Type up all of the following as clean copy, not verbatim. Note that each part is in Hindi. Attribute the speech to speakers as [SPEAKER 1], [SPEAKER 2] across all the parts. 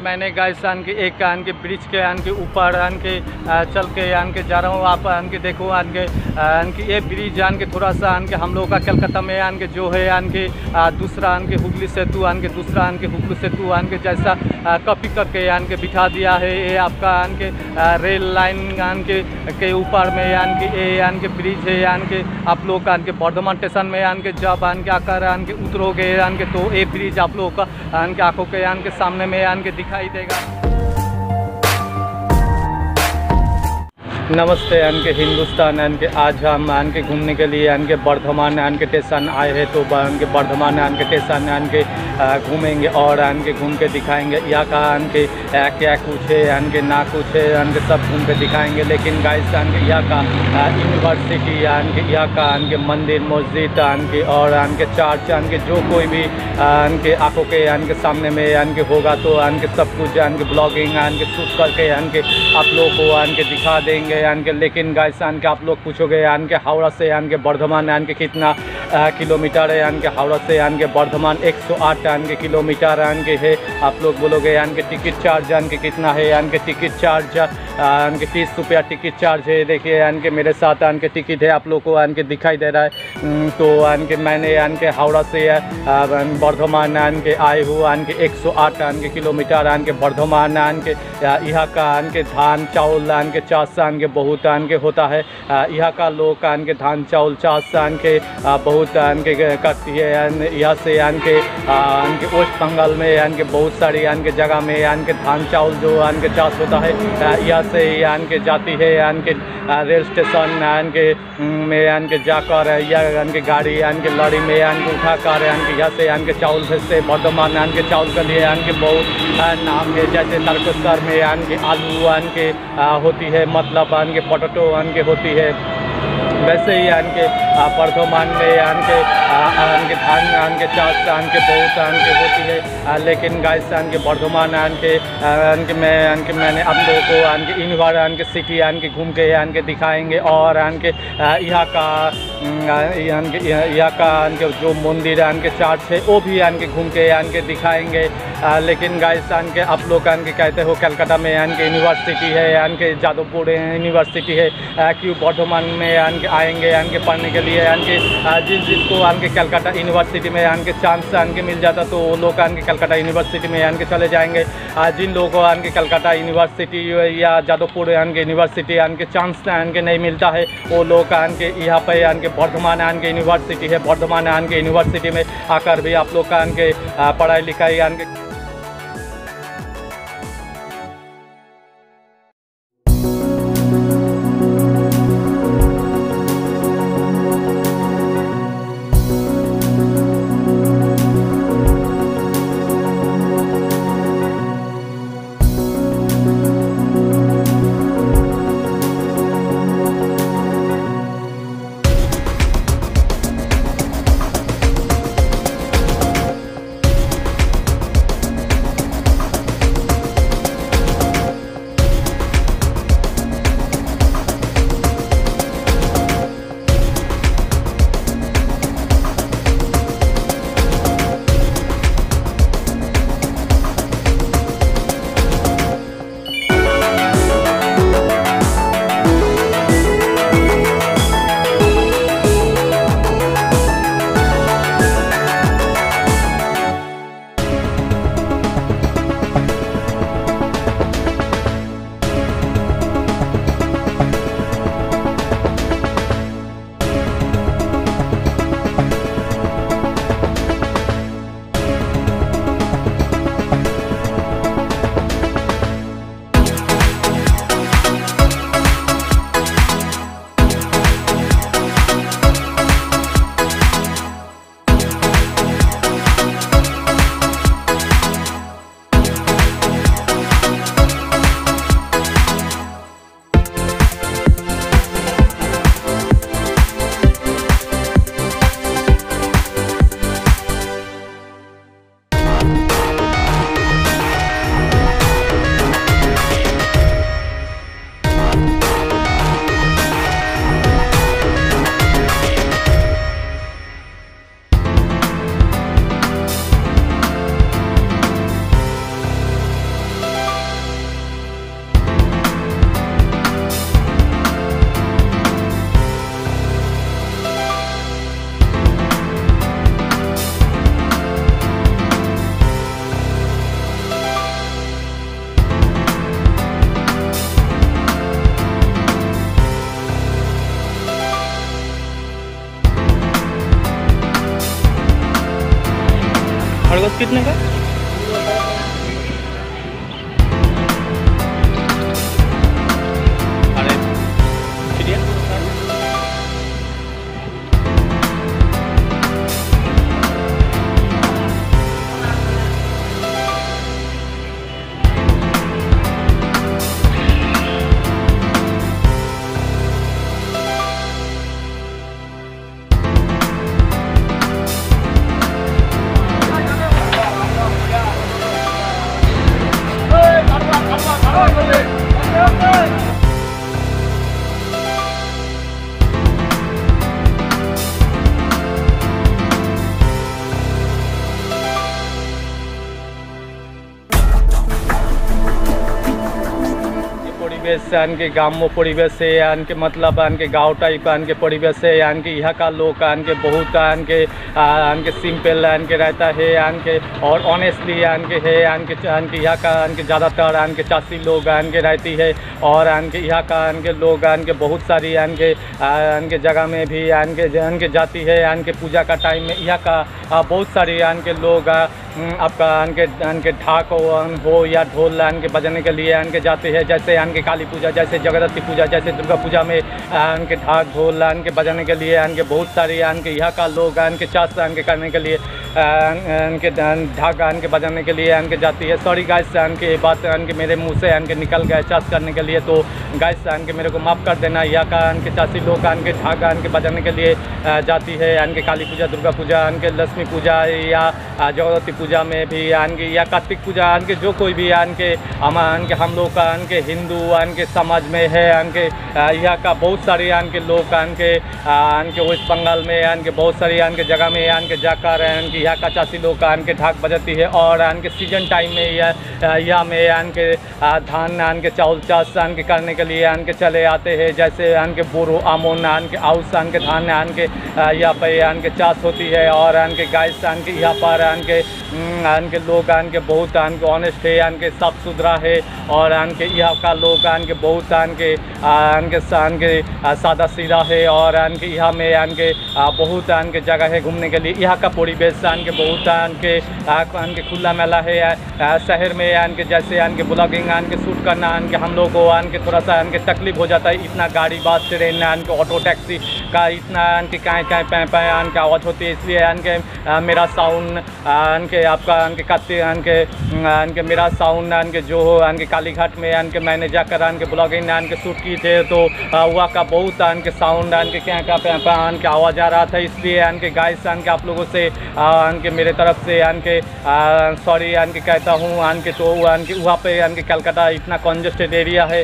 [SPEAKER 1] मैंने गाइस के एक के ब्रिज के ऊपर चल के जा रहा हूँ। आप के देखो के ये ब्रिज के थोड़ा सा हम लोगों का कलकत्ता में जो है दूसरा हुगली सेतु दूसरा हुगली सेतु जैसा कॉपी करके बिठा दिया है। ये आपका रेल लाइन के ऊपर में ये ब्रिज है के आप लोग का बर्धमान स्टेशन में जब आकर उतरोगे तो ये ब्रिज आप लोग का आंखों के सामने में दिखाई देगा। नमस्ते हिंदुस्तान आज हम घूमने के लिए बर्धमान स्टेशन आए हैं। तो बर्धमान स्टेशन घूमेंगे और घूम के दिखाएंगे यहाँ का क्या कुछ है ना कुछ है सब घूम के दिखाएंगे। लेकिन गाइस यहाँ का यूनिवर्सिटी यहाँ का मंदिर मस्जिद और चर्च जो कोई भी आंखों के सामने में होगा तो सब कुछ ब्लॉगिंग शूट करके आप लोग को दिखा देंगे। लेकिन गाइस आप लोग पूछोगे हावड़ा से बर्धमान कितना किलोमीटर है। हावड़ा से बर्धमान 108 किलोमीटर है। आप लोग बोलोगे टिकट चार्ज कितना है। टिकट चार्ज 30 रुपया टिकट चार्ज है। देखिए मेरे साथ टिकट है, आप लोग को दिखाई दे रहा है। तो मैंने हावड़ा से बर्धमान आए हूँ 108 किलोमीटर बर्धमान यहाँ का धान चावल चाष बहुत होता है। यहाँ का लोग धान चावल चाष बहुत करती है। यहाँ से वेस्ट बंगाल में बहुत सारी जगह में धान चावल जो चाष होता है यहाँ से जाती है रेल स्टेशन में जाकर या गाड़ी लॉरी में उठाकर यहाँ से चावल भेजते बर्धमान चावल के लिए बहुत नाम है। जैसे तारकेश्वर में आलू होती है, मतलब पोटैटो होती है। वैसे ही बर्धमान में धान चाष बहुत होती है। लेकिन गाइस बर्धमान मैंने आप लोगों को यूनिवर्सिटी घूम के दिखाएंगे और यहाँ का जो मंदिर चर्च है वो भी घूम के दिखाएंगे। लेकिन गाइस आप लोग कहते हो कलकत्ता में यूनिवर्सिटी है, जादवपुर यूनिवर्सिटी है, क्यों बर्धमान में आएंगे पढ़ने के लिए। जिसको कलकत्ता यूनिवर्सिटी में चांस मिल जाता तो वो लोग कलकत्ता यूनिवर्सिटी में चले जाएंगे। जिन लोगों को कलकत्ता यूनिवर्सिटी या जादवपुर यूनिवर्सिटी चांस नहीं मिलता है वो लोग यहाँ पे बर्धमान यूनिवर्सिटी है। बर्धमान यूनिवर्सिटी में आकर भी आप लोग का पढ़ाई लिखाई
[SPEAKER 2] बस कितने का? अरे चिड़िया
[SPEAKER 1] परिवेश के ग्राम्य परिवेश से के मतलब के गाँव टाइप के परिवेश से के यहाँ का लोग के बहुत के सिंपल के रहता है के और ऑनेस्टली के है के यहाँ का के ज़्यादातर के चासी लोग के रहती है और के यहाँ का के लोग के बहुत सारी के जगह में भी के जाती है के पूजा का टाइम में यहाँ का बहुत सारी के लोग आपका के ढाक हो या ढोल के बजाने के लिए के जाते हैं। जैसे के काली पूजा, जैसे जगन्नाथ पूजा, जैसे दुर्गा पूजा में के ढाक ढोल के बजाने के लिए के बहुत सारी के यहाँ का लोग के चास के करने के लिए के ढाक के बजाने के लिए के जाती है। सॉरी गाइस के बात के मेरे मुंह से के निकल गए चास करने के लिए, तो गाइस के मेरे को माफ़ कर देना। यहाँ का के चासी लोग के ढाक के बजाने के लिए जाती है के काली पूजा, दुर्गा पूजा, के लक्ष्मी पूजा या जगन्नाथ पूजा में भी या कार्तिक पूजा के जो कोई भी के हम लोग का के हिंदू के समाज में है के यहाँ का बहुत सारे के लोग के वेस्ट बंगाल में के बहुत सारी के जगह में के जाकर के यहाँ का चासी लोग के ढाक बजाती है। और के सीजन टाइम में यहाँ में के धान के चावल चाष के करने के लिए के चले आते हैं। जैसे के बोरो आमोन के आउस के धान के यहाँ पर के चाष होती है और के गाय के यहाँ पर के लोग के बहुत के ऑनेस्ट है के साफ सुथरा है और के यहाँ का लोग के बहुत के सादा सीधा है और के यहाँ में के बहुत के जगह है घूमने के लिए। यहाँ का परिवेश के बहुत के खुला मेला है। शहर में के जैसे के ब्लॉगिंग के शूट करना के हम लोग को के थोड़ा सा के तकलीफ हो जाता है। इतना गाड़ी बस ट्रेन के ऑटो टैक्सी का इतना के काएँ के आवाज़ होती है, इसलिए के मेरा साउंड के आपका के कार्तिक के मेरा साउंड के जो हो के कालीघाट में के मैंने जाकर के ब्लॉगिंग के शूट की थे, तो वहाँ का बहुत के साउंड के क्या के आवाज़ आ रहा था। इसलिए के गाइस के आप लोगों से के मेरे तरफ से के सॉरी के कहता हूँ के। तो वहाँ पे के कलकत्ता इतना कंजेस्टेड एरिया है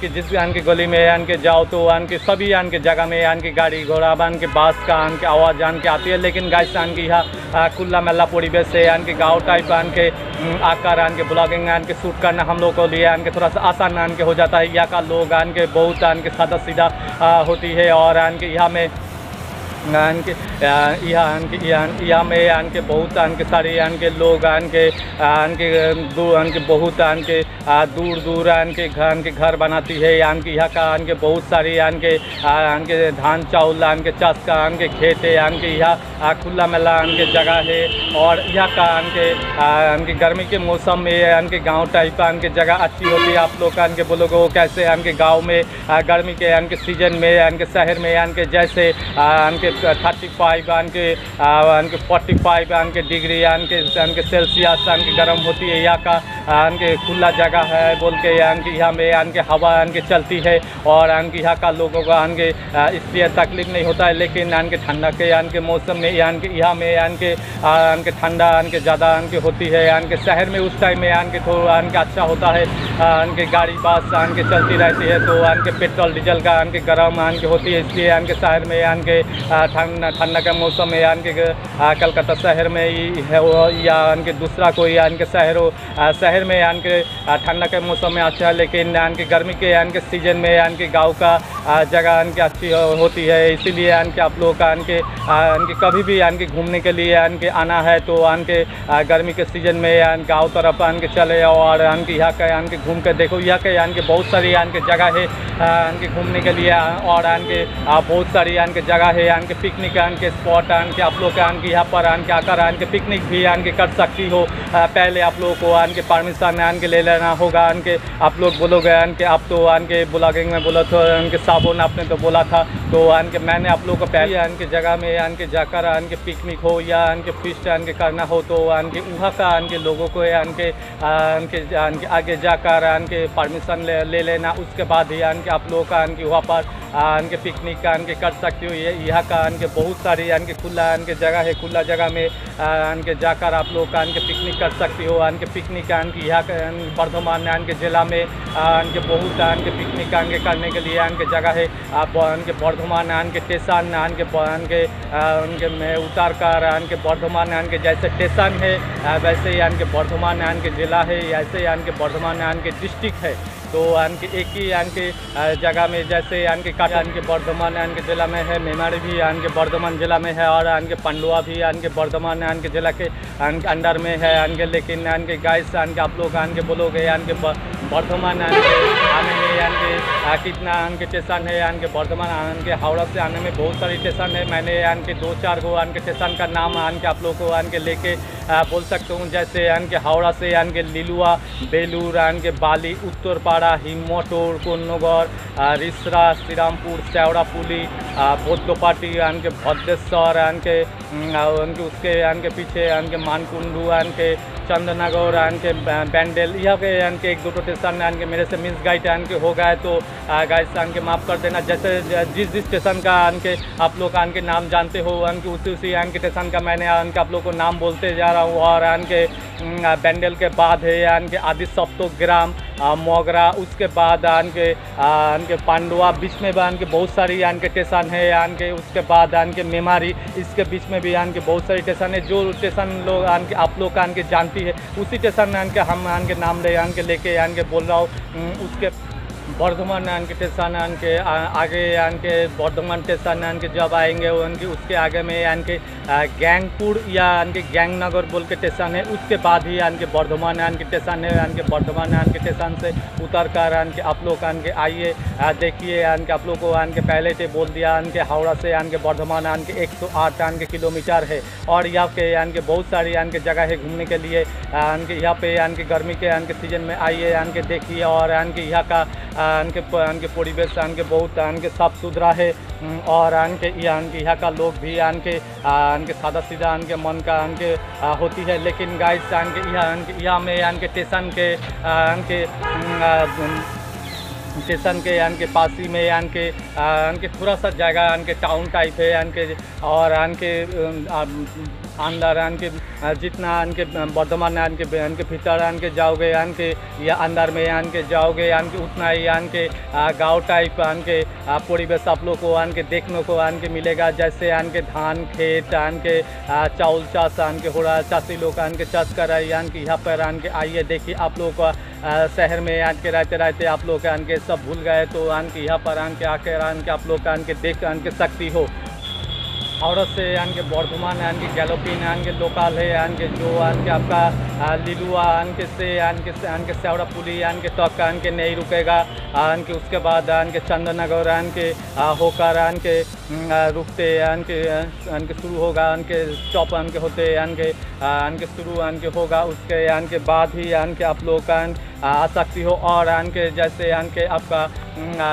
[SPEAKER 1] के जिस के गली में के जाओ तो के सभी के जगह में के गाड़ी घोड़ा के बास का के आवाज़ के आती है। लेकिन गाइस के यहाँ खुला मेला परिवेश से के गाँव टाइप के आकर के ब्लॉगिंग के शूट करना हम लोग को लिए के थोड़ा सा आसान के हो जाता है। यहाँ का लोग के बहुत के सादा सीधा होती है और के यहाँ में यहाँ में के बहुत के सारे के लोग के बहुत के दूर दूर के घर बनाती है। के यहाँ का के बहुत सारी के धान चावल के चाष का के खेत है। के यहाँ खुला मेला के जगह है और यहाँ का के गर्मी के मौसम में के गांव टाइप के जगह अच्छी होती है। आप लोग के बोलोगे कैसे के गांव में गर्मी के सीजन में के शहर में के जैसे के 35 के 45 के डिग्री के सेल्सियस के गर्म होती है। यहाँ का के खुला जगह है बोल के यहाँ में के हवा के चलती है और के यहाँ का लोगों का के इसलिए तकलीफ नहीं होता है। लेकिन के ठंडा के मौसम में यहाँ में के ठंडा के ज़्यादा के होती है। के शहर में उस टाइम में के थोड़ा के अच्छा होता है। के गाड़ी बस के चलती रहती है तो के पेट्रोल डीजल का के गर्म के होती है। इसलिए के शहर में के ठंडा के मौसम में के कलकत्ता शहर में है या के दूसरा कोई के शहर में के ठंडा के मौसम में अच्छा है। लेकिन के गर्मी के सीजन में के गाँव का जगह के अच्छी होती है। इसीलिए के आप लोग का के कभी भी के घूमने के लिए के आना है तो के गर्मी के सीजन में गाँव तरफ के चले और के यहाँ के घूम के देखो। यहाँ के बहुत सारी के जगह है के घूमने के लिए और के बहुत सारी के जगह है के पिकनिक के स्पॉट के आप लोग के यहाँ पर के आकर के पिकनिक भी के कर सकती हो। पहले आप लोगों को के परमिशन के ले लेना होगा के। आप लोग बोलोगे के आप तो के ब्लॉगिंग में बोला तो के साबुन आपने तो बोला था, तो के मैंने आप लोगों को पहले के जगह में के जाकर के पिकनिक हो या के फिस्ट के करना हो तो के वहाँ का के लोगों को के आगे जाकर के परमिशन ले लेना। उसके बाद ही के आप लोग का के वहाँ पर के पिकनिक के कर सकती हो। ये यहाँ का के बहुत सारी के खुला के जगह है, खुला जगह में के जाकर आप लोग का के पिकनिक कर सकती हो। के पिकनिक के यहाँ बर्धमान के ज़िला में के बहुत के पिकनिक के करने के लिए के जगह है। आप के बर्धमान के स्टेशन के में उतार कर के बर्धमान के जैसे स्टेशन है वैसे ही के बर्धमान के ज़िला है, ऐसे के बर्धमान के डिस्ट्रिक्ट है। तो के एक ही के जगह में जैसे के काटा के बर्धमान के ज़िला में है, मेमारी भी के बर्धमान ज़िला में है और के पंडुआ भी के बर्धमान के ज़िला के अंडर में है के। लेकिन के गाइस के आप लोग के बोलोगे के बर्धमान आने में के कितना के स्टेशन है के बर्धमान के हावड़ा से आने में बहुत सारी स्टेशन है। मैंने के 2-4 गो के स्टेशन का नाम के आप लोग को के लेके बोल सकता हूँ। जैसे के हावड़ा से के लिलुआ, बेलूर के बाली, उत्तरपाड़ा, हिम्मतोर, कोन्नगर, रिसरा, श्रीरामपुर, सेवड़ापुली, बोद्धपाटी के भद्रेश्वर के उसके के पीछे के मानकुंडू के चंदनगर के बैंडल, यहाँ के 1-2 स्टेशन के मेरे से मिस गाइड के हो गए तो गाइस के माफ़ कर देना। जैसे जिस स्टेशन का के आप लोग के नाम जानते हो उसी के स्टेशन का मैंने आप लोग को नाम बोलते जा रहा हूँ। और के बैंडल के बाद है के आदि सप्तग्राम, मोगरा, उसके बाद के पांडुआ, बीच में भी के बहुत सारी के स्टेशन है के। उसके बाद के मेमारी, इसके बीच में भी के बहुत सारी स्टेशन है। जो स्टेशन लोग आप लोग के जानती है उसी स्टेशन के हम के नाम के लेके के बोल रहा हूँ। उसके बर्धमान के स्टेशन के आगे के बर्धमान स्टेशन के जब आएंगे उसके आगे में के गैंगपुर या के गैंगनगर बोल के स्टेशन है। उसके बाद ही के बर्धमान के स्टेशन है के। बर्धमान के स्टेशन से उतर कर के आप लोग के आइए देखिए के। आप लोग को के पहले से बोल दिया के हावड़ा से के बर्धमान के 108 के किलोमीटर है। और यहाँ के बहुत सारी के जगह है घूमने के लिए के। यहाँ पे के गर्मी के सीजन में आइए के देखिए। और के यहाँ का के परिवेश के बहुत के साफ सुथरा है। और के यहाँ का लोग भी के सादा सीधा के मन का के होती है। लेकिन गाइस के यहाँ में के स्टेशन के पास ही में के थोड़ा सा जगह के टाउन टाइप है के। और के अंदर के जितना के बर्धमान के भीतर के जाओगे के या अंदर में के जाओगे के उतना ही के गांव टाइप के परिवेश आप लोग को के देखने को के मिलेगा। जैसे के धान खेत के चावल चाष के हो रहा, चाषी लोग के चाष कर रहे के। यहाँ पर के आइए देखिए। आप लोग का शहर में के रहते आप लोग के सब भूल गए तो के यहाँ पर के आकर के आप लोग के देख के सकती हो। और से के बर्धमान के गैलोपिन के लोकल है के जो के आपका लिलुआ के से के सेवड़ापुली के तक के नहीं रुकेगा के। उसके बाद के चंदनगर के होकर के रुकते के शुरू होगा के स्टॉप के होते के शुरू के होगा। उसके के बाद ही के आप लोग आ सकती हो। और के जैसे के आपका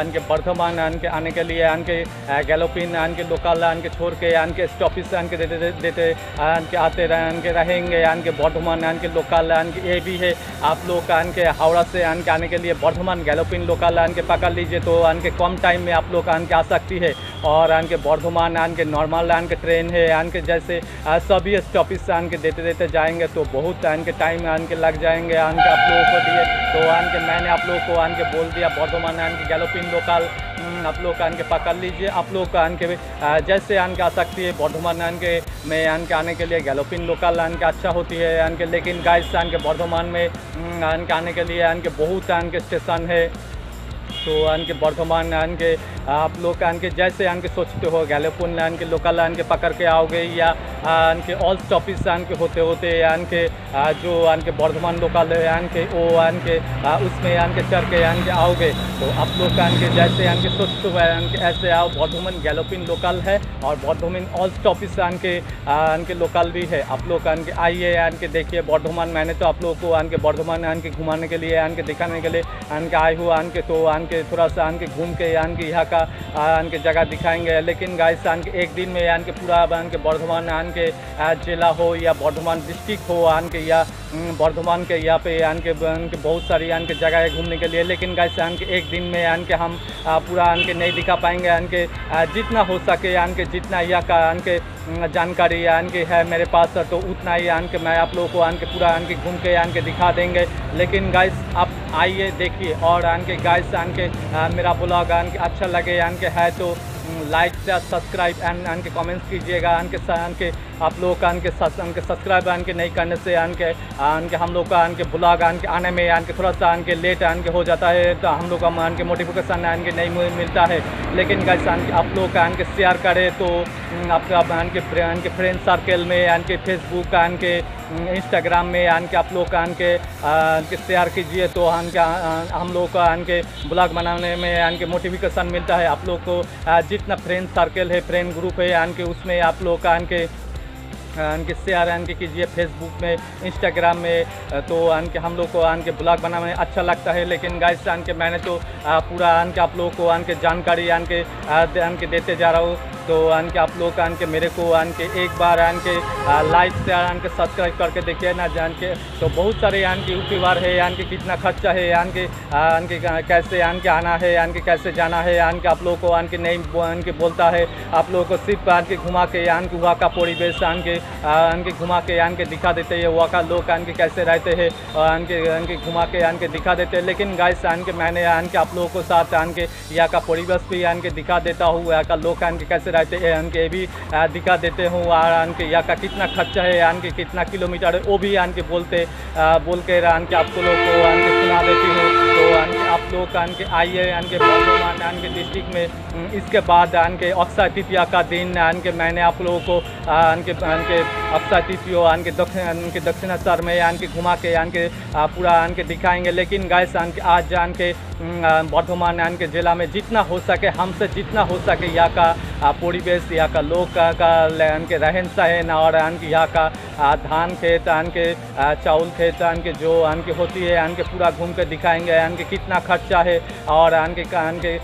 [SPEAKER 1] के बर्धमान के आने के लिए के गैलोपिन के लोकल के छोड़ के के स्टॉपिस के देते के आते के रहेंगे के। बर्धमान के लोकल ये भी है। आप लोग के हावड़ा से के आने के लिए बर्धमान गैलोपिन लोकल के पकड़ लीजिए तो के कम टाइम में आप लोग के आ सकती है। और के बर्धमान के नॉर्मल के ट्रेन है के जैसे सभी स्टॉपिस के देते जाएंगे तो बहुत के टाइम के लग जाएंगे के आप लोगों को दिए। तो के मैंने आप लोग को के बोल दिया बर्धमान के गैलोपिन लोकल आप लोग के पकड़ लीजिए। आप लोग के जैसे आ सकती है बर्धमान के में के आने के लिए गैलोपिन लोकल के अच्छा होती है के। लेकिन गाइस के बर्धमान में आने के लिए के बहुत के स्टेशन है तो आन के बर्धमान आन के आप लोग आन के जैसे आन के सोचते हो गैलोपुन आन के लोकल आन के पकड़ के आओगे या आन के ऑल स्टॉपिस आन के होते होते आन के जो आन के बर्धमान लोकल है आन के वो आन के उसमें आन के चढ़ के आन के आओगे तो आप लोग आन के जैसे आन के सोचते हुए आन के ऐसे आओ। बर्धमान गैलोपिन लोकल है और बर्धमान ऑल स्टॉपिस आन के लोकल भी है। आप लोग आन के आइए आन के देखिए बर्धमान। मैंने तो आप लोगों को आन के बर्धमान आन के घुमाने के लिए आन के दिखाने के लिए आन के आए हुआ आन के तो आन के थोड़ा सा आन के घूम के आन के यहाँ का आन के जगह दिखाएंगे। लेकिन गाइस आन के एक दिन में आन के पूरा आन के बर्धमान आन के जिला हो या बर्धमान डिस्ट्रिक्ट हो आन के या बर्धमान के यहाँ पे आन के बहुत सारी आन के जगह है घूमने के लिए। लेकिन गाइस आन के एक दिन में आन के हम पूरा आन के नहीं दिखा पाएंगे। आन के जितना हो सके आन के जितना यहाँ का आन के जानकारी आन के है मेरे पास तो उतना ही आन के मैं आप लोगों को आन के पूरा आन के घूम के आन के दिखा देंगे। लेकिन गाइस आप आइए देखिए और आन के गाइस आन के मेरा ब्लॉग आन के अच्छा लगे आन के है तो लाइक या सब्सक्राइब एंड आन के कमेंट्स कीजिएगा। आन के आप लोग का आन के सब्सक्राइब आन के नहीं करने से आन के हम लोग का आन के ब्लॉग आन के आने में आन के थोड़ा सा आन के लेट आन के हो जाता है तो हम लोग का आन के नोटिफिकेशन आन के नहीं मिलता है। लेकिन गाइस आन के आप लोग का आन के शेयर करें तो आपका आन के फ्रेंड सर्कल में आन के फेसबुक आन के इंस्टाग्राम में आन के आप लोग आन के शेयर कीजिए तो आन के हम लोग का आन के ब्लॉग बनाने में आन के मोटिवेशन मिलता है। आप लोग को जितना फ्रेंड सर्कल है फ्रेंड ग्रुप है आन के उसमें आप लोग का आन के शेयर आन के कीजिए फेसबुक में इंस्टाग्राम में तो आन के हम लोग को आन के ब्लॉग बनाने में अच्छा लगता है। लेकिन गाइस आन के मैंने तो पूरा आन के आप लोगों को आन के जानकारी आन के देते जा रहा हूँ तो आन के आप लोग आन के मेरे को आन के एक बार आन के लाइक से आन के सब्सक्राइब करके देखिए ना जान के। तो बहुत सारे आन के यूट्यूबर है आन के कितना खर्चा है आन के कैसे आन के आना है आन के कैसे जाना है आन के आप लोगों को आन के नहीं आन के बोलता है। आप लोगों को सिर्फ आन के घुमा के आन के वहाँ का परिवेश आन के घुमा के आन के दिखा देते हैं वहाँ का लोग आन के कैसे रहते हैं आन के घुमा के आन के दिखा देते हैं। लेकिन गाइस आन के मैंने आन के आप लोगों को साथ आन के यहाँ का परिवेश भी आन के दिखा देता हूँ। यहाँ का लोग आन के कैसे रहते हैं आन के भी दिखा देते हूँ। आन के यहाँ का कितना खर्चा है आन के कितना किलोमीटर है वो भी आन के बोल के आन के आपको लोग को आन के सुना देती हूँ। तो आन के आप लोग आन के आइए आन के बर्धमान आन के डिस्ट्रिक्ट में। इसके बाद आन के अक्षय तृतीया का दिन आन के मैंने आप लोगों को आन के अक्षय तृतीया आन के दक्षिणेश्वर में आन के घुमा के आन के पूरा आन के दिखाएंगे। लेकिन गाइस आन के आज आन के बर्धमान आन के जिला में जितना हो सके हमसे जितना हो सके यहाँ का परिवेश यहाँ का लोग का आन के रहन सहन और आन के यहाँ का धान खेत आन के चावल खेत आन के जो आन के होती है आन के पूरा घूम के दिखाएंगे। आन के कितना खर्चा है और आन के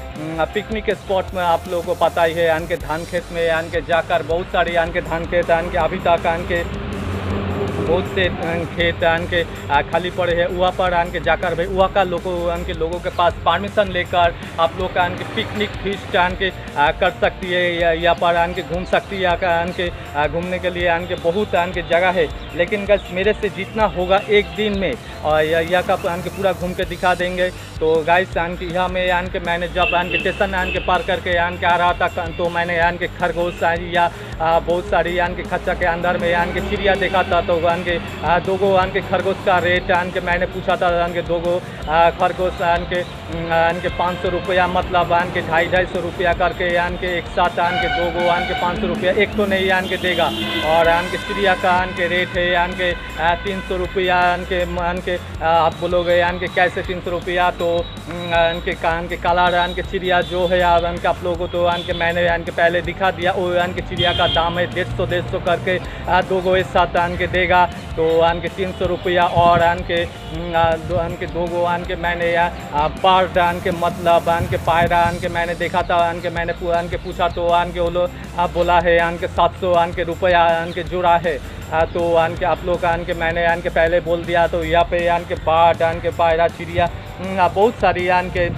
[SPEAKER 1] पिकनिक स्पॉट में आप लोगों को पता ही है आन के धान खेत में आन के जाकर बहुत सारी आन के धान खेत आन के अभी तक आन के बहुत से खेत आन के खाली पड़े हैं। वहाँ पर आन के जाकर भाई वहाँ का लोगों के पास परमिशन लेकर आप लोग आन के पिकनिक फीस्ट आन के कर सकती है या यहाँ पर आन के घूम सकती है। यहाँ आन के घूमने के लिए आन के बहुत आन के जगह है। लेकिन गाइस मेरे से जितना होगा एक दिन में और यहाँ का आन के पूरा घूम के दिखा देंगे। तो गाइस आन के यहाँ में आन के मैंने जब आन के स्टेशन आन के पार करके आन के आ रहा था तो मैंने आन के खरगोश या बहुत सारी आन के खच्चा के अंदर में आन के चिड़िया देखा था। तो आन के दो गो आन के खरगोश का रेट आन के मैंने पूछा था आन के दो गो खरगोश आन के 500 रुपया मतलब आन के 250 रुपया करके आन के एक साथ आन के दो गो आन के 500 रुपया एक तो नहीं आन के देगा। और आन के चिड़िया का आन के रेट है आन के 300 रुपया आन के आप बोलोगे आन के कैसे 300 रुपया। तो आन के काला आन के चिड़िया जो है आन के आप लोगों को तो आन के मैंने आन के पहले दिखा दिया। वो आन के चिड़िया का दाम है 150 करके दो गो एक साथ आन के देगा तो आन के 300 रुपया। और आन के दो गो आन के मैंने पार्ट आन के मतलब आन के पायरा आन के मैंने देखा था आन के मैंने आन के पूछा तो आन के वो लोग बोला है आन के 700 आन के रुपया आन के जोड़ा है। तो आन के आप लोग आन के मैंने आन के पहले बोल दिया। तो यहाँ पे आन के पार्ट आन के पायरा चिड़िया बहुत सारी आन के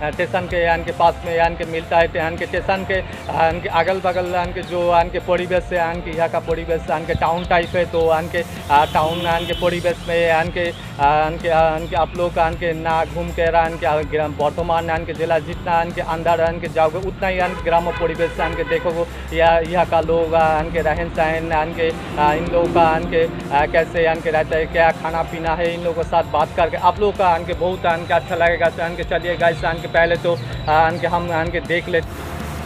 [SPEAKER 1] स्टेशन के आन के पास में आन के मिलता है। आन के स्टेशन के आन के अगल बगल आन के जो आन के परिवेश है आन के यहाँ का परिवेश आन के टाउन टाइप है। तो आन के टाउन आन के परिवेश में आन के आप लोग आन के ना घूम के आन के बर्धमान आन के जिला जितना आन के अंदर आन के जाओगे उतना ही आन के ग्राम परिवेश आन के देखोगे यहाँ का लोग आन के रहन सहन आन के इन लोगों का आन के कैसे आन के रहता है क्या खाना पीना है इन लोगों के साथ बात करके आप लोग का आन के बहुत आन के अच्छा लगेगा। आन के चलिए गाइस आन के पहले तो हम के देख ले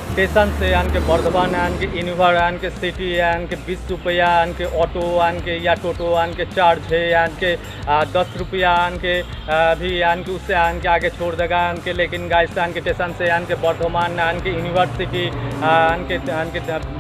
[SPEAKER 1] स्टेशन से के बर्धमान के इनवर के सिटी के 20 रुपया के ऑटो के या टोटो के चार्ज है के 10 रुपया के भी के उससे के आगे छोड़ देगा के। लेकिन गाइस के स्टेशन से के बर्धमान के यूनिवर्सिटी के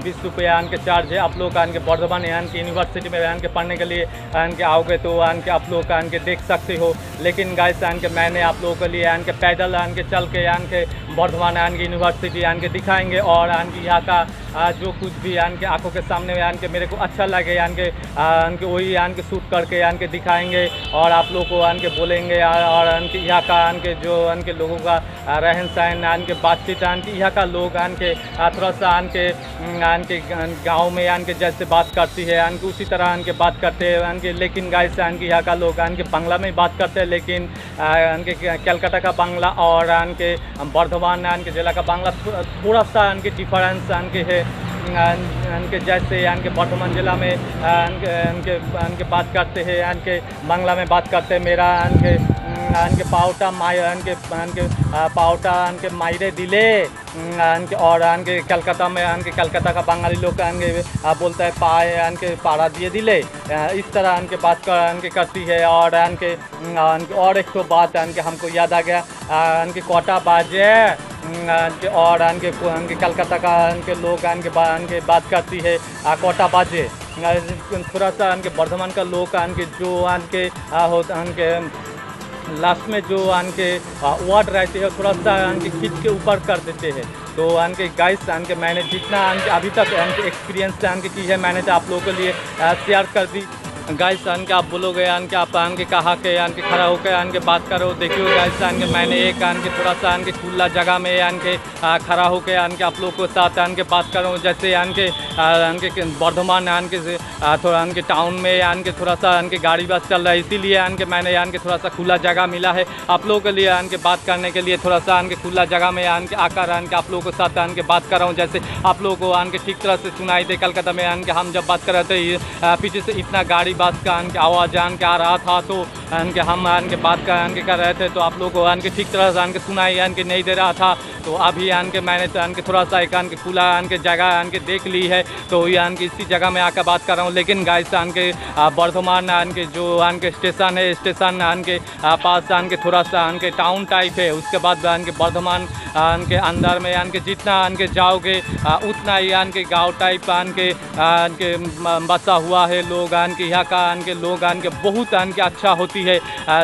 [SPEAKER 1] 20 रुपया के चार्ज है। आप लोग के बर्धमान के यूनिवर्सिटी में के पढ़ने के लिए के आओगे तो आप लोग के देख सकते हो। लेकिन गाइस के मैंने आप लोगों के लिए के पैदल के चल के बर्धमान के यूनिवर्सिटी के दिखाएंगे और यहाँ का जो कुछ भी के आंखों के सामने में के मेरे को अच्छा लगे के वही के शूट करके के दिखाएंगे और आप लोग को के बोलेंगे। और यहाँ का के जो के लोगों का रहन सहन के बातचीत यहाँ का लोग के थोड़ा सा के गाँव में के जैसे बात करती है के उसी तरह के बात करते हैं के। लेकिन गाइस के यहाँ का लोग के बांग्ला में बात करते हैं, लेकिन कलकत्ता का बांग्ला और के बर्धमान के जिला का बांग्ला थोड़ा सा डिफरेंस के है के। जैसे के बर्धमान जिला में के बात करते हैं के बांग्ला में बात करते हैं मेरा के पाउटा माय के पाउटा के मायरे दिले के। और के कलकत्ता में के कलकत्ता का बंगाली लोग बोलता है पाए के पारा दिए दिले, इस तरह के बात करती है। और और एक तो बात के हमको याद आ गया के कोटा बाजे और के कलकत्ता का के लोग के बात करती है कोटा बाजे। थोड़ा सा के बर्धमान का लोग के जो के लास्ट में जो के वर्ड रहते हैं थोड़ा सा खींच के ऊपर कर देते हैं। तो के गाइस के मैंने जितना अभी तक एक्सपीरियंस की है मैंने तो आप लोगों के लिए शेयर कर दी। गाइस के आप बोलोगे के आप के कहा के खड़ा होकर के बात करो। देखियो गाइस के मैंने एक के थोड़ा सा के खुला जगह में के खड़ा होकर के आप लोग को साथ के बात करूँ। जैसे के बर्धमान के थोड़ा के टाउन में के थोड़ा सा के गाड़ी बस चल रहा है, इसीलिए के मैंने के थोड़ा सा खुला जगह मिला है आप लोगों के लिए के बात करने के लिए। थोड़ा सा के खुला जगह में के आकर के आप लोगों के साथ के बात कर रहा हूँ। जैसे आप लोगों को के ठीक तरह से सुनाई दे। कलकत्ता में के हम जब बात कर रहे थे पीछे से इतना गाड़ी बस का आवाज़ के आ रहा था, तो के हम के बात कर रहे थे तो आप लोग को के ठीक तरह से सुनाई के नहीं दे रहा था। तो अभी के मैंने के थोड़ा सा एक के खुला के जगह के देख ली है, तो के इसी जगह में आकर बात कर रहा हूँ। लेकिन गाइस के बर्धमान के जो के स्टेशन है, स्टेशन के पास के थोड़ा सा के टाउन टाइप है। उसके बाद के बर्धमान के अंदर में के जितना के जाओगे उतना ही के गाँव टाइप के बसा हुआ है लोग के। यहाँ का के लोग के बहुत के अच्छा होती है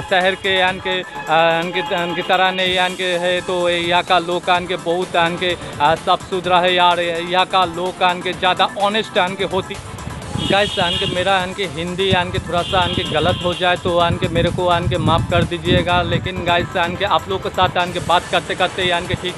[SPEAKER 1] शहर के तरह नहीं के है। तो यहाँ का लोग के बहुत के साफ सुथरा है यार। यहाँ का लोग के ज़्यादा ऑनेस्ट के होती। गाइस के मेरा के हिंदी के थोड़ा सा के गलत हो जाए तो के मेरे को के माफ़ कर दीजिएगा। लेकिन गाइस के आप लोग के साथ के बात करते करते के ठीक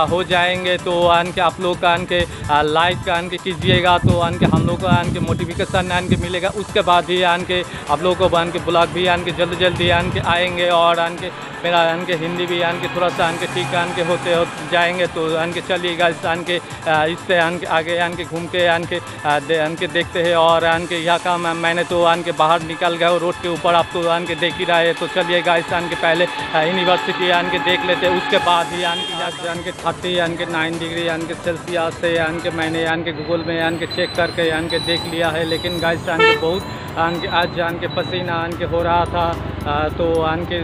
[SPEAKER 1] हो जाएंगे। तो के आप लोग के लाइक के कीजिएगा तो के हम लोग के मोटिवेशन के मिलेगा। उसके बाद ही के आप लोगों को के ब्लॉग भी के जल्दी जल्दी के आएंगे। और के मेरा के हिंदी भी के थोड़ा सा के ठीक के होते जाएंगे। तो के चलिएगा इस के इससे के आगे के घूम के देखते हैं। और के यहाँ का मैंने तो के बाहर निकल गया रोड के ऊपर, आप तो के देख ही रहे। तो चलिएगा इस के पहले यूनिवर्सिटी के देख लेते हैं। उसके बाद ही के 30 के 9 डिग्री के सेल्सियस से के मैंने के गूगल में के चेक करके के देख लिया है। लेकिन गाइस के बहुत आज के पसीना के हो रहा था। तो के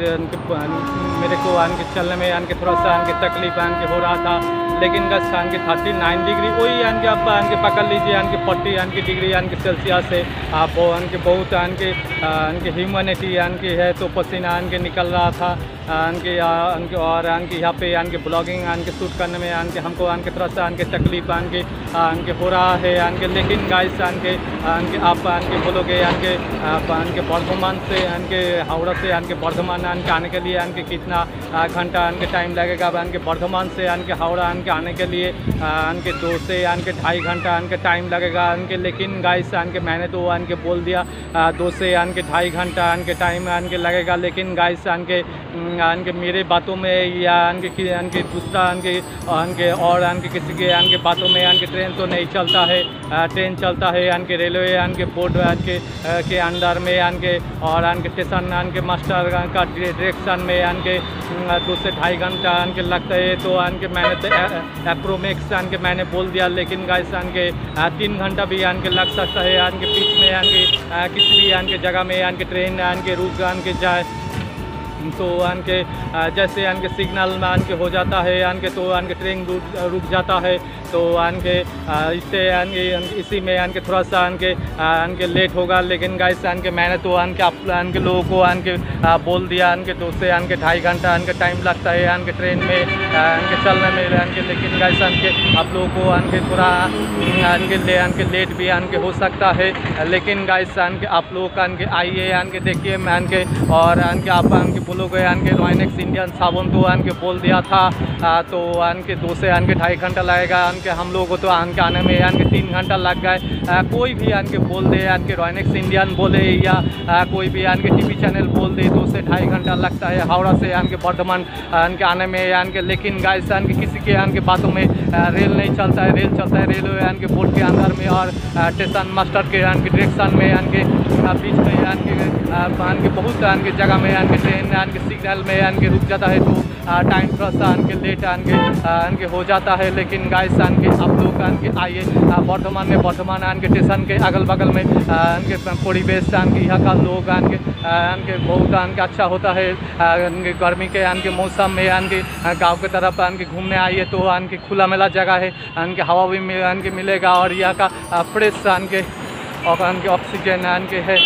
[SPEAKER 1] मेरे को के चलने में के थोड़ा सा के तकलीफ के हो रहा था। लेकिन गाइस के 39 डिग्री वही आप के पकड़ लीजिए के 40 डिग्री के सेल्सियस से आप के बहुत के ह्यूमनिटी के है। तो पसीना के निकल रहा था के और के यहाँ पे के ब्लॉगिंग के शूट करने में के हमको के थोड़ा सा के तकलीफ के हो रहा है के। लेकिन गाइस के आप के बोलोगे के बर्धमान से के हावड़ा से के बर्धमान के आने के लिए के कितना घंटा के टाइम लगेगा। के बर्धमान से के हावड़ा के आने के लिए के 2 से के 2.5 घंटा के टाइम लगेगा के। लेकिन गाइस के मैंने तो के बोल दिया 2 से के 2.5 घंटा के टाइम के लगेगा। लेकिन गाइस के मेरे बातों में या के दूसरा के और के किसी के बातों में के ट्रेन तो नहीं चलता है। ट्रेन चलता है के रेलवे के बोर्ड के अंदर में के और के स्टेशन के मास्टर का डायरेक्शन में यानी कि 2 से 2.5 घंटा यानी कि लगता है। तो यानी कि मैंने तो एप्रोमैक्स यानी कि मैंने बोल दिया, लेकिन गाइस यानी कि 3 घंटा भी यानी कि लग सकता है यानी कि बीच में यानी कि किसी भी यानी कि जगह में यानी कि ट्रेन यानी कि रुक यानी कि जाए। तो यानी कि जैसे यानी कि सिग्नल में यानी कि हो जाता है यानी कि, तो यानी कि ट्रेन रुक जाता है। तो यानी कि इससे यानी कि इसी में यानी कि थोड़ा सा यानी कि लेट होगा। लेकिन गाइस यानी कि मैंने तो यानी कि आप यानी कि लोगों को यानी कि बोल दिया यानी कि 2 से यानी कि 2.5 घंटा यानी कि टाइम लगता है यानी कि ट्रेन में यानी कि चलने में यानी कि। लेकिन गाइस यानी कि आप लोगों को यानी कि थोड़ा यानी कि लेट भी यानी कि हो सकता है। लेकिन गाइस यानी कि आप लोग यानी कि आइए यानी कि देखिए यानी कि, और यानी कि आप यानी कि बोलोगे यानी कि रोइनेक्स इंडियन साबुन तो यानी कि बोल दिया था। तो यानी कि 2 से यानी कि 2.5 घंटा लगेगा यानी कि हम लोगों को तो यानी कि आने में यानी कि 3 घंटा लग गए। कोई भी यानी कि बोल दे यानी कि रोइनेक्स इंडियन बोले या कोई भी यानी कि टीवी चैनल बोल दे 2 से 2.5 घंटा लगता है हावड़ा से यानी कि बर्धमान यानी कि आने में यानी कि। लेकिन गाइस यानी कि किसी के यानी कि बातों में रेल नहीं चलता है, रेल चलता है रेलवे यानी कि बोर्ड के अंदर में और स्टेशन मास्टर के यानी कि डायरेक्शन में यानी कि बीच में यानी कि बहुत यानी कि जगह में यानी कि ट्रेन यानी कि सिग्नल में यानी कि रुक जाता है। तो टाइम थोड़ा सा यानी कि लेट यानी कि हो जाता है। लेकिन गाइस यानी कि आप लोग यानी कि आइए बर्धमान यानी कि स्टेशन के अगल बगल में यानी कि परिवेश यानी कि यहाँ का लोग यानी कि बहुत यानी कि अच्छा होता है। यानी कि गर्मी के यानी कि मौसम में यानी कि गाँव की तरफ यानी कि घूमने आइए तो यानी कि खुला मेला जगह है, यानी कि हवा भी यानी कि मिलेगा और यहाँ का फ्रेश यानी कि ऑक्सीजन यानी कि है।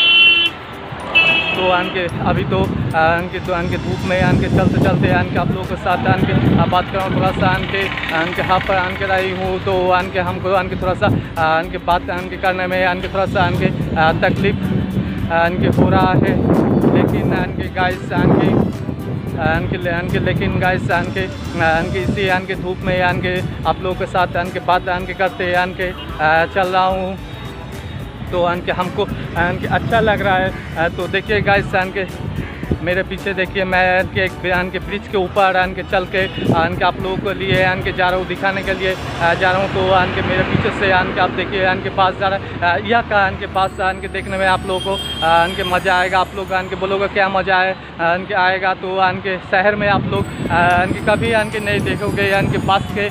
[SPEAKER 1] तो यानी कि अभी तो यानी कि धूप में यानी कि चलते यानी कि आप लोगों के साथ यानी कि बात कर रहा हूँ। थोड़ा सा यानी कि यहाँ पर यानी कि रही हूँ तो यानी कि हमको यानी कि थोड़ा सा यानी कि बात यानी कि करने में यानी कि थोड़ा सा यानी कि तकलीफ यानी कि हो रहा है। लेकिन यानी कि गाइस यानी कि लेकिन गाइस यानी कि इसी यानी कि धूप में यानी कि आप लोगों के साथ यानी कि बात यानी कि करते यानी कि चल रहा हूँ। तो यानी कि हमको यानी कि अच्छा लग रहा है। तो देखिए गाइस यानी कि मेरे पीछे देखिए मैं एक यानी कि ब्रिज के ऊपर यानी कि चल के यानी कि आप लोगों के लिए यानी कि जा रहा हूँ, दिखाने के लिए जा रहा हूँ। तो यानी कि मेरे पीछे से यानी कि आप देखिए यानी कि पास जा रहा है यह का यानी कि पास यानी कि देखने में आप लोगों को यानी कि मज़ा आएगा। आप लोग यानी कि बोलोगे क्या मज़ा है यानी कि आएगा। तो यानी कि शहर में आप लोग यानी कि कभी यानी कि नहीं देखोगे यानी कि बस के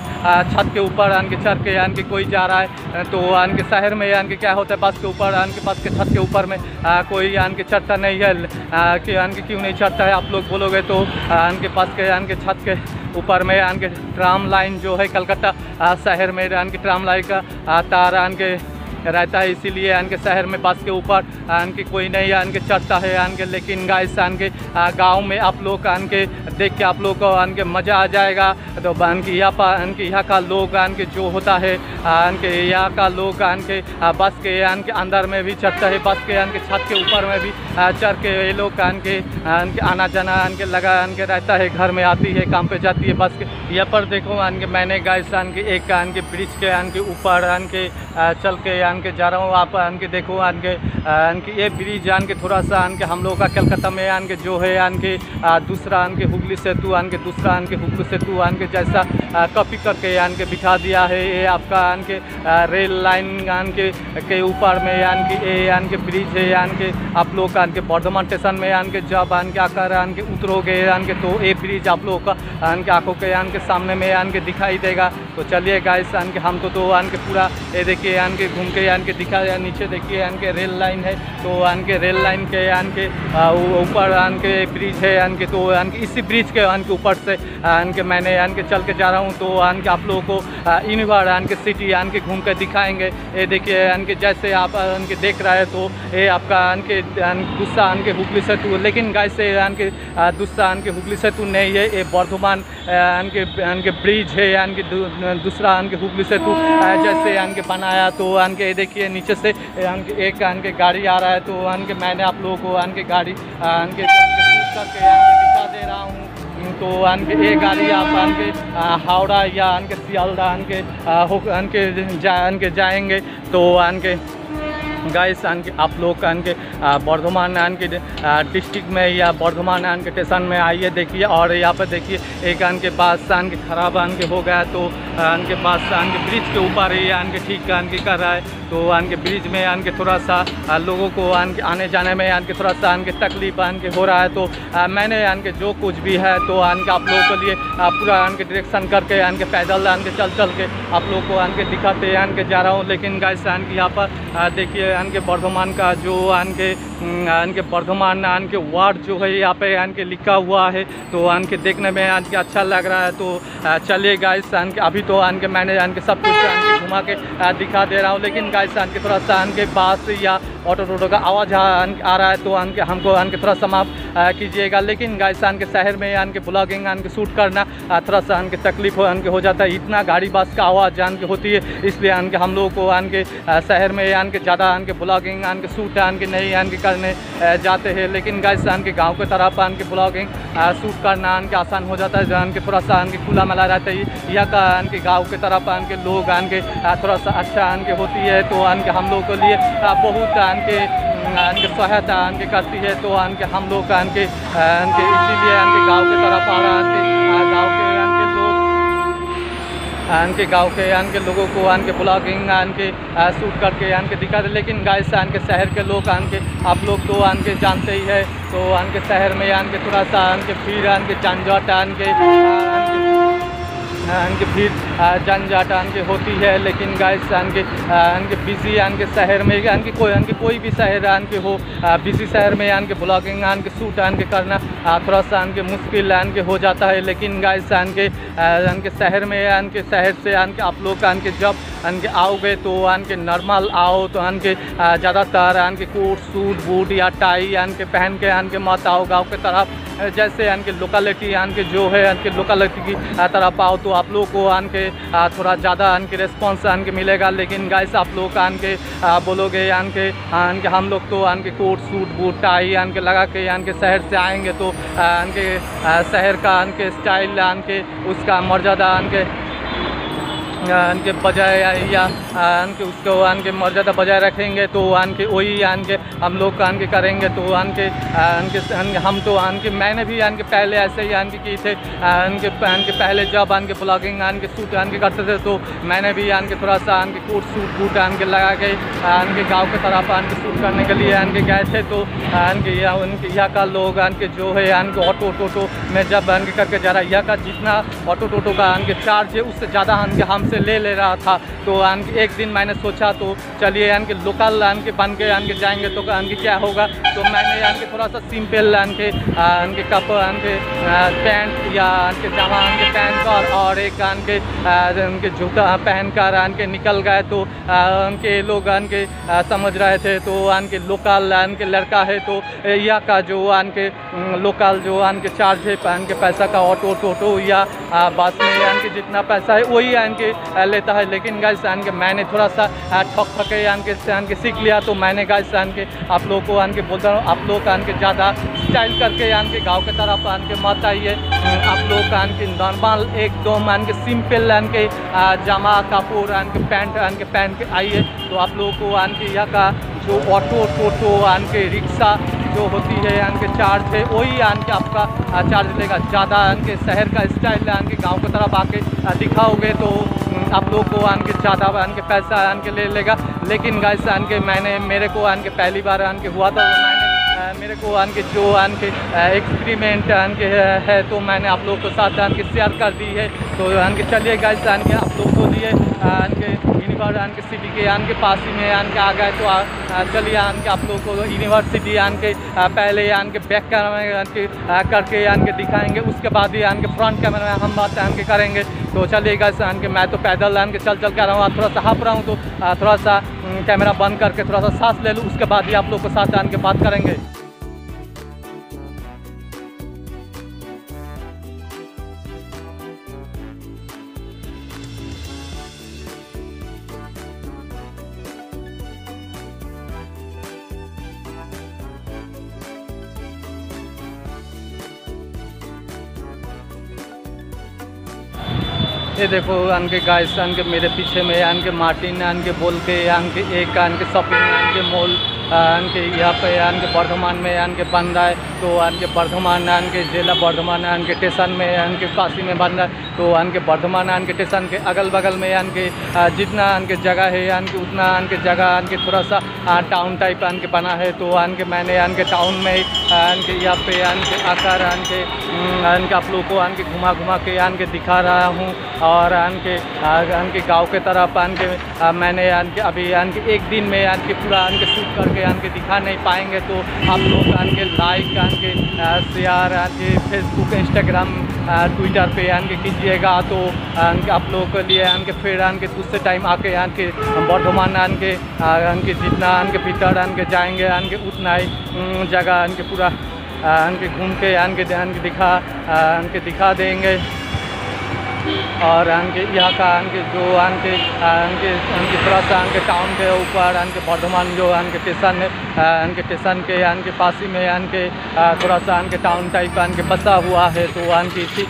[SPEAKER 1] छत के ऊपर यानी कि चढ़ के यानी कि कोई जा रहा है। तो यानी कि शहर में यानी कि क्या होता है, बस के ऊपर यानी कि बस के छत के ऊपर में कोई यानी कि चढ़ता नहीं है कि यानी कि क्यों नहीं चढ़ता है आप लोग बोलोगे। तो यानी कि बस के यानी कि छत के ऊपर में यानी कि ट्राम लाइन जो है कलकत्ता शहर में यानी कि ट्राम लाइन का तार यानी कि रहता है, इसीलिए यानी कि शहर में बस के ऊपर यानी कि कोई नहीं यानी कि चढ़ता है यानी कि। लेकिन गाइस यानी कि गाँव में आप लोग यानी कि देख के आप लोग को यानी कि मज़ा आ जाएगा। तो यानी कि यहाँ का लोग यानी कि जो होता है यानी कि यहाँ का लोग यानी कि बस के यानी कि अंदर में भी चढ़ता है, बस के यानी कि छत के ऊपर में भी चढ़ के ये लोग यानी कि आना जाना यानी कि लगा यानी कि रहता है, घर में आती है, काम पे जाती है बस के। यहाँ पर देखो यानी कि मैंने गाइस यानी कि एक यानी कि ब्रिज के यानी कि ऊपर यानी कि चल के यानी कि जा रहा हूँ। आप यानी कि देखो यानी कि ये ब्रिज यानी कि थोड़ा सा यानी कि हम लोग का कलकत्ता में यानी कि जो है यानी कि दूसरा यानी कि हुगली सेतु यानी कि दूसरा यानी कि हुगली सेतु यानी कि जैसा कॉपी करके यानी कि बिठा दिया है। ये आपका यानी कि रेल लाइन यानी कि के ऊपर में यानी कि ये यानी कि ब्रिज है। यानी कि आप लोग यानी कि बर्धमान स्टेशन में यानी कि जब यानी कि आकर यानी कि उतरोगे यानी कि तो ये ब्रिज आप लोग का यानी कि आँखों के यानी कि सामने में यानी कि दिखाई देगा। तो चलिए गाइस यानी कि हमको तो यानी कि पूरा ये देखिए यानी कि घूम के यानी कि दिखा नीचे देखिए यानी कि रेल लाइन है। तो यानी कि रेल लाइन के यानी कि ऊपर यानी कि ब्रिज है यानी कि। तो यानी कि इसी ब्रिज के यानी कि ऊपर से यानी कि मैंने यानी कि चल के जा रहा हूँ। तो यानी कि आप लोगों को इन बार यानी कि सिटी यानी कि घूम कर दिखाएंगे। ये देखिए यानी कि जैसे आप यानी कि देख रहे हैं तो ये आपका यानी कि दूसरा यानी कि हुगली सेतु, लेकिन गाइस से यानी कि दूसरा यानी कि हुगली सेतु नहीं है, ये बर्धमान यानी कि ब्रिज है यानी कि दूसरा यानी कि हुगली सेतु जैसे यानी कि बनाया। तो यानी कि देखिए नीचे से यानी कि एक यानी कि गाड़ी आ रहा है। तो यानी कि मैंने आप लोगों को यानी कि गाड़ी यानी कि करके यानी कि दिखा दे रहा हूँ। तो यानी कि ये गाड़ी आप यानी कि हावड़ा या यानी कि सियालदा यानी कि जाएंगे। तो यानी कि गाइस यानी कि आप लोग यानी कि बर्धमान यानी कि डिस्ट्रिक्ट में या बर्धमान यानी कि स्टेशन में आइए देखिए। और यहाँ पर देखिए एक यानी कि बस यानी कि खराब यानी कि हो गया। तो उनके पास उनके ब्रिज के ऊपर ही उनके ठीक उनके कर रहा है। तो उनके ब्रिज में उनके थोड़ा सा लोगों को उनके आने जाने में उनके थोड़ा सा उनके तकलीफ उनके हो रहा है। तो मैंने उनके जो कुछ भी है तो उनके आप लोगों के लिए पूरा उनके डायरेक्शन करके उनके पैदल उनके चल के आप लोग को उनके दिखाते उनके जा रहा हूँ। लेकिन गाइस उनके यहाँ पर देखिए उनके बर्धमान का जो उनके बर्धमान उनके वार्ड जो है यहाँ पे उनके लिखा हुआ है। तो उनके देखने में उनके अच्छा लग रहा है। तो चलिए गाइस उनके अभी तो उनके मैंने उनके सब कुछ उनके घुमा के दिखा दे रहा हूँ। लेकिन गाइस उनके थोड़ा सा उनके बास या ऑटो का आवाज़ आ रहा है तो उनके हमको उनके थोड़ा सा माफ़ कीजिएगा। लेकिन गाइस उनके शहर में उनके ब्लॉगिंग उनके शूट करना थोड़ा सा उनके तकलीफ उनके हो जाता है। इतना गाड़ी बस का आवाज़ उनके होती है, इसलिए उनके हम लोग को उनके शहर में उनके ज़्यादा उनके ब्लॉगिंग उनके शूट उनके नहीं उनके करने जाते हैं। लेकिन गाइस उनके गाँव के तरफ उनके ब्लॉगिंग शूट करना उनके आसान हो जाता है। जो उनके थोड़ा सा उनके खुला मिला रहता है यह का उनके गाँव के तरफ उनके लोग उनके थोड़ा सा अच्छा उनके होती है। तो उनके हम लोग के लिए बहुत उनके सहायता उनके करती है। तो उनके हम लोग का उनके इसीलिए उनके गांव के तरफ आ रहा है। गांव के उनके लोग उनके गांव के उनके लोगों को उनके ब्लॉगिंग उनके शूट करके उनके दिखाते। लेकिन गाइस उनके शहर के लोग उनके आप लोग तो उनके जानते ही है। तो उनके शहर में उनके थोड़ा सा उनके भीड़ उनके झंझट उनके भीड़ झंझट उनके होती है। लेकिन गाइस उनके बिजी उनके शहर में उनके कोई भी शहर उनके हो बिजी शहर में उनके ब्लॉगिंग उनके शूट उनके करना थोड़ा सा उनके मुश्किल उनके हो जाता है। लेकिन गाइस उनके शहर में उनके शहर से उनके आप लोग उनके जब उनके आओगे तो उनके नॉर्मल आओ तो उनके ज़्यादातर उनके कोट सूट बूट या टाई उनके पहन के उनके मत आओ गाँव के तरफ। जैसे उनके लोकेलिटी उनके जो है उनके लोकेलिटी की तरफ आओ तो आप लोग को उनके थोड़ा ज़्यादा उनके रिस्पॉन्स उनके मिलेगा। लेकिन गाइस आप लोग का उनके बोलोगे उनके हम लोग तो उनके कोट सूट बूट टाई उनके लगा के उनके शहर से आएंगे तो उनके शहर का उनके स्टाइल उनके उसका मर्यादा उनके बजाय या उनके उसको उनके मर्यादा बजाय रखेंगे तो उनके वही उनके हम लोग का उनके करेंगे। तो उनके हम तो उनके मैंने भी उनके पहले ऐसे ही उनके किए थे। उनके पहले जब उनके ब्लॉगिंग उनके शूट उनके करते थे तो मैंने भी उनके थोड़ा सा उनके कोट सूट बूट उनके लगा के उनके गाँव के तरफ उनके शूट करने के लिए उनके गए थे। तो उनके यहाँ का लोग उनके जो है उनके ऑटो टोटो में जब उनके करके जा रहा है यहाँ का जितना ऑटो टोटो का उनके चार्ज है उससे ज़्यादा उनके हमसे ले रहा था। तो एक दिन मैंने सोचा तो चलिए उनके लोकल उनके बन के उनके जाएंगे तो उनके क्या होगा। तो मैंने उनके थोड़ा सा सिंपल उनके कप उनके पैंट या उनके जामा उनके पहन कर और एक उनके जूता पहन कर उनके निकल गए। तो उनके लोग उनके समझ रहे थे तो उनके लोकल उनके लड़का है तो यह का जो उनके लोकल जो उनके चार्ज है उनके पैसा का ऑटो टोटो या बस में उनके जितना पैसा है वही उनके लेता है। लेकिन गाइस उनके मैंने थोड़ा सा ठके उनके सीख लिया। तो मैंने गाइस उनके आप लोग को उनके बोलता हूँ आप लोग उनके ज़्यादा स्टाइल करके उनके गांव के तरफ उनके मत आइए। आप लोग उनके नॉर्मल एकदम उनके सिंपल उनके जामा कपूर उनके पैंट उनके पहन के आइए। तो आप लोग को उनके यहाँ का जो ऑटो टोटो उनके रिक्शा जो होती है उनके चार्ज है वही उनके आपका चार्ज लेगा। ज़्यादा उनके शहर का स्टाइल उनके गांव की तरफ आके दिखाओगे तो आप लोग को उनके ज़्यादा उनके पैसा उनके ले लेगा। लेकिन गाइस उनके मेरे को उनके पहली बार उनके हुआ था तो मैंने मेरे को उनके जो उनके एक्सपेरिमेंट उनके है तो मैंने आप लोग के साथ उनके शेयर कर दी है। तो उनके चलिए गाइस उनके आप लोग को लिए उनके यूनिवर्सिटी सिटी के उनके पास ही में उनके आ गए। तो चलिए उनके आप लोग को यूनिवर्सिटी उनके पहले उनके बैक कैमरा में उनके करके उनके दिखाएंगे। उसके बाद ही उनके फ्रंट कैमरा में हम बात उनके करेंगे। तो चलिए गाइस उनके मैं तो पैदल उनके चल कर रहा हूँ थोड़ा सा हाँफ रहा हूँ तो थोड़ा सा कैमरा बंद करके थोड़ा सा सांस ले लूँ। उसके बाद ही आप लोग के साथ उनके बात करेंगे। ये देखो उनके गाइस उनके मेरे पीछे में उनके मार्टिन उनके बोल के उनके एक उनके शॉपिंग उनके मॉल के यहाँ पे के बर्धमान में के बन रहा है। तो के बर्धमान के जिला बर्धमान के स्टेशन में के पासी में बन रहा है। तो के बर्धमान के स्टेशन के अगल बगल में के जितना के जगह है के उतना के जगह के थोड़ा सा टाउन टाइप के बना है। तो के मैंने के टाउन में के यहाँ पे के आकर के आप लोग को के घुमा के दिखा रहा हूँ। और के गांव के तरफ के मैंने के अभी के एक दिन में के पूरा के शूट करके दिखा नहीं पाएंगे। तो आप लोग के लाइक के शेयर के फेसबुक इंस्टाग्राम ट्विटर पे के कीजिएगा। तो आप लोगों के लिए के फिर के दूसरे टाइम आके के बर्धमान के जितना के भीतर के जाएंगे के उतना ही जगह के पूरा के घूम के दिखा देंगे। और यहाँ का जो थोड़ा सा टाउन के ऊपर के बर्धमान जो के स्टेशन है के स्टेशन के पास ही में के थोड़ा सा टाउन टाइप के बसा हुआ है। तो इसी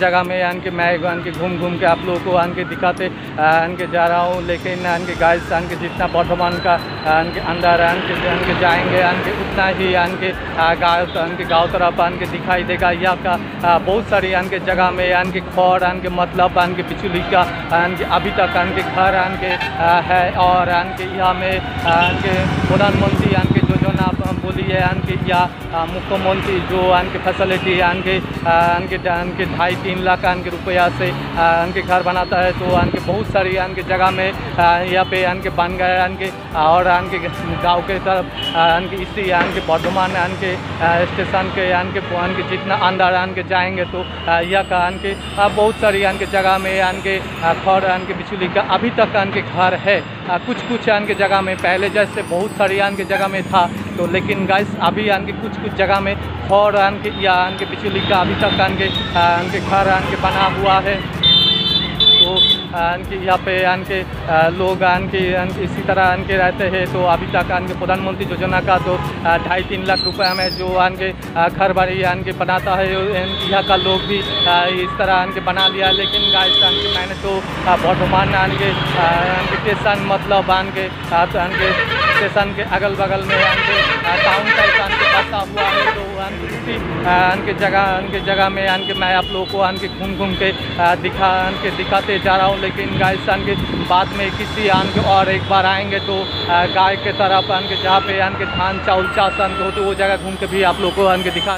[SPEAKER 1] जगह में के मैं के घूम के आप लोगों को के दिखाते के जा रहा हूँ। लेकिन के गाइस के जितना बर्धमान का के अंदर के जाएंगे के उतना ही के गाँव तरफ के दिखाई देगा। यहाँ का बहुत सारी के जगह में के खौर के मतलब के बिचौली का अभी तक के घर के है। और के यहाँ में के प्रधानमंत्री के योजना बोली है के या मुख्यमंत्री जो के फैसिलिटी के 2.5-3 लाख के रुपया से के घर बनाता है। तो के बहुत सारी के जगह में यहाँ पे के बन गए के। और के गाँव के तरफ के इसी के बर्धमान के स्टेशन के जितना अंदर के जाएंगे तो यह का के बहुत सारी के जगह में के खौर के बिचौली का अभी तक के घर है। कुछ के जगह में पहले जैसे बहुत सारी के जगह में था। तो लेकिन गाइस अभी के कुछ जगह में खौर के या के बिचौली का अभी तक के घर के बना हुआ है। तो यहाँ पे के लोग इसी तरह के रहते हैं। तो अभी तक के प्रधानमंत्री योजना का तो 2.5-3 लाख रुपये में जो के घर बाड़ी के बनाता है यहाँ का लोग भी इस तरह के बना लिया। लेकिन गाइस मैंने तो बर्धमान के स्टेशन मतलब के स्टेशन के अगल बगल में टाउन टाइप के बसा हुआ है। तो इसी के जगह में मैं आप लोगों को घूम के दिखाते जा रहा हूँ। लेकिन गाइस के बाद में किसी के और एक बार आएंगे तो गाय के तरफ जहाँ पे धान चावल चाष हो तो वो जगह घूम के भी आप लोगों को दिखा